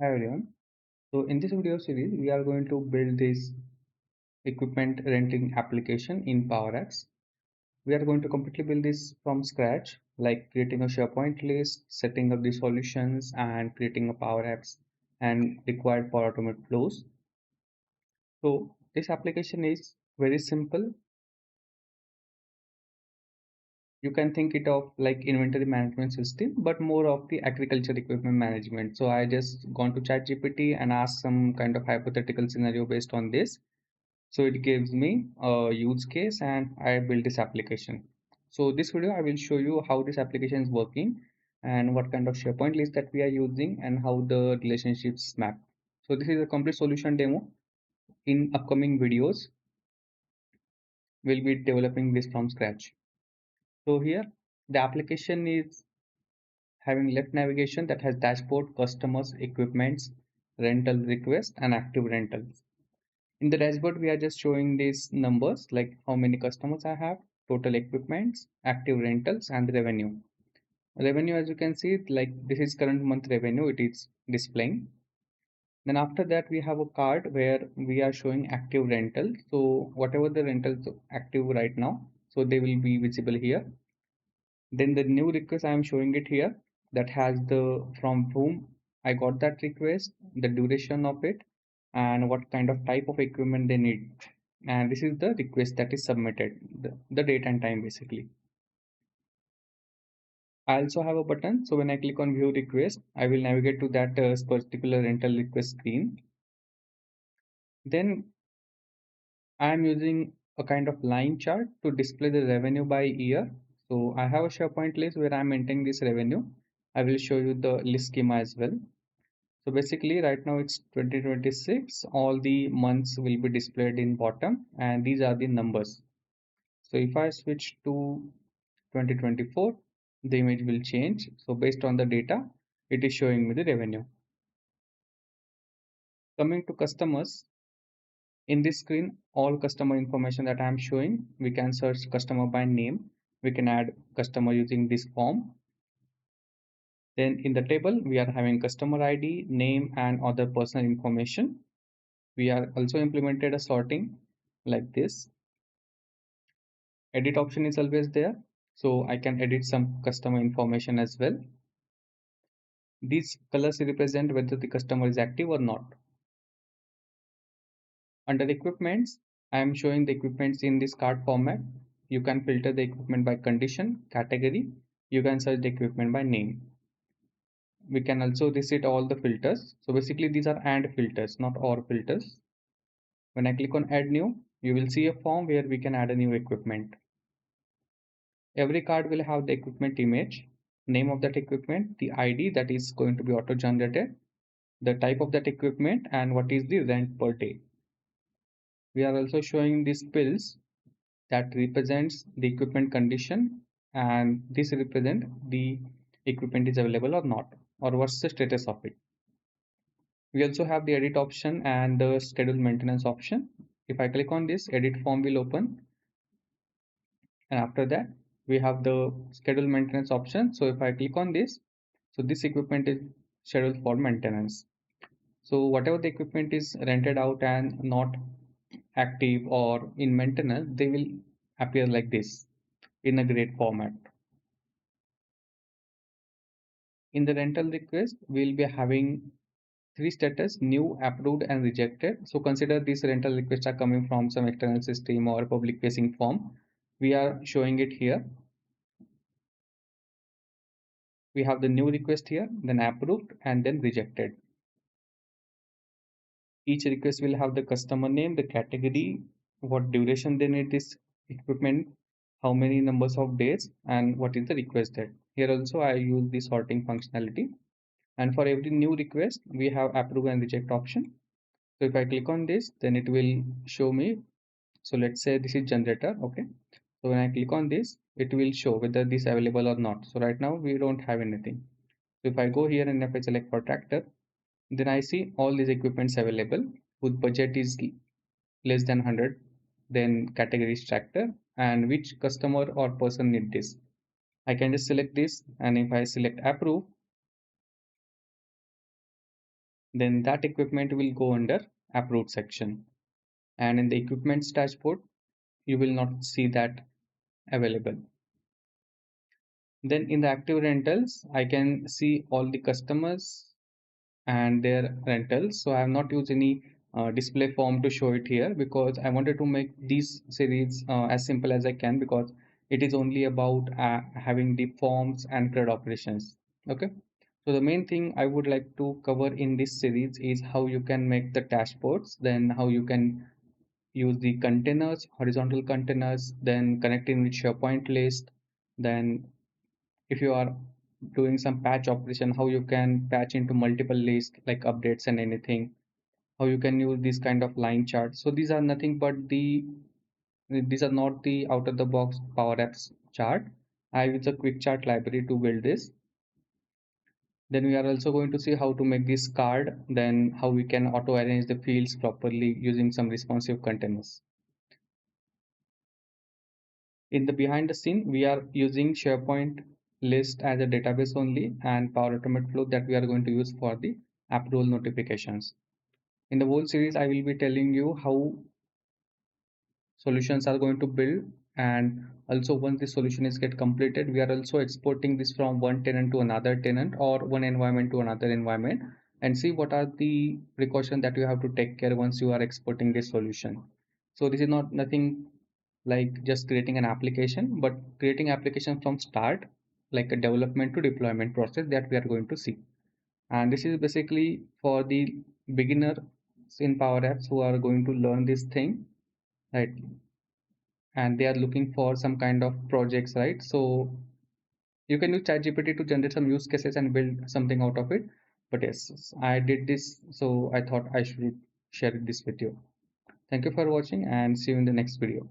Hi everyone. So in this video series, we are going to build this equipment renting application in PowerApps. We are going to completely build this from scratch, like creating a SharePoint list, setting up the solutions, and creating a PowerApps and required Power Automate flows. So this application is very simple. You can think it of like inventory management system, but more of the agriculture equipment management. So I just gone to ChatGPT and asked some kind of hypothetical scenario based on this. So it gives me a use case and I build this application. So this video I will show you how this application is working and what kind of SharePoint list that we are using and how the relationships map. So this is a complete solution demo. In upcoming videos, we'll be developing this from scratch. So here the application is having left navigation that has dashboard, customers, equipments, rental request and active rentals. In the dashboard, we are just showing these numbers like how many customers I have, total equipments, active rentals, and the revenue. Revenue, as you can see, like this is current month revenue, it is displaying. Then after that, we have a card where we are showing active rentals. So whatever the rentals active right now, so they will be visible here. Then the new request I am showing it here that has the from whom I got that request, the duration of it, and what kind of type of equipment they need. And this is the request that is submitted, the date and time basically. I also have a button. So when I click on view request, I will navigate to that particular rental request screen. Then I am using a kind of line chart to display the revenue by year. So I have a SharePoint list where I'm entering this revenue. I will show you the list schema as well. So basically right now it's 2026. All the months will be displayed in bottom and these are the numbers. So if I switch to 2024, the image will change. So based on the data, it is showing me the revenue. Coming to customers, in this screen, all customer information that I am showing, we can search customer by name. We can add customer using this form. Then in the table, we are having customer ID, name, and other personal information. We are also implemented a sorting like this. Edit option is always there. So I can edit some customer information as well. These colors represent whether the customer is active or not. Under equipments, I am showing the equipments in this card format. You can filter the equipment by condition, category. You can search the equipment by name. We can also reset all the filters. So basically these are AND filters, not OR filters. When I click on add new, you will see a form where we can add a new equipment. Every card will have the equipment image, name of that equipment, the ID that is going to be auto generated, the type of that equipment, and what is the rent per day. We are also showing these pills that represents the equipment condition, and this represent the equipment is available or not, or what's the status of it. We also have the edit option and the schedule maintenance option. If I click on this, edit form will open, and after that we have the schedule maintenance option. So if I click on this, so this equipment is scheduled for maintenance. So whatever the equipment is rented out and not active or in maintenance, they will appear like this in a grid format. In the rental request, we'll be having three status: new, approved, and rejected. So consider these rental requests are coming from some external system or public facing form. We are showing it here. We have the new request here, then approved, and then rejected. Each request will have the customer name, the category, what duration they need this equipment, how many numbers of days, and what is the requested. Here also I use the sorting functionality. And for every new request, we have approve and reject option. So if I click on this, then it will show me. So let's say this is generator. Okay. So when I click on this, it will show whether this is available or not. So right now we don't have anything. So if I go here and if I select for tractor, then I see all these equipments available whose budget is less than 100, then category is tractor, and which customer or person need this. I can just select this, and if I select approve, then that equipment will go under approved section. And in the equipments dashboard, you will not see that available. Then in the active rentals, I can see all the customers and their rentals. So I have not used any display form to show it here because I wanted to make these series as simple as I can, because it is only about having the forms and CRUD operations. Okay. So the main thing I would like to cover in this series is how you can make the dashboards, then how you can use the containers, horizontal containers, then connecting with SharePoint list, then if you are doing some patch operation, how you can patch into multiple lists like updates and anything, how you can use this kind of line chart. So these are nothing but these are not the out of the box Power Apps chart. I use a quick chart library to build this. Then we are also going to see how to make this card, then how we can auto arrange the fields properly using some responsive containers. In the behind the scene, we are using SharePoint list as a database only, and Power Automate flow that we are going to use for the approval notifications. In the whole series, I will be telling you how solutions are going to build, and also once the solution is get completed, we are also exporting this from one tenant to another tenant or one environment to another environment, and see what are the precautions that you have to take care once you are exporting this solution. So this is not nothing like just creating an application, but creating application from start, like a development to deployment process that we are going to see. And this is basically for the beginners in Power Apps who are going to learn this thing, right? And they are looking for some kind of projects, right? So you can use ChatGPT to generate some use cases and build something out of it. But yes, I did this, so I thought I should share this with you. Thank you for watching and see you in the next video.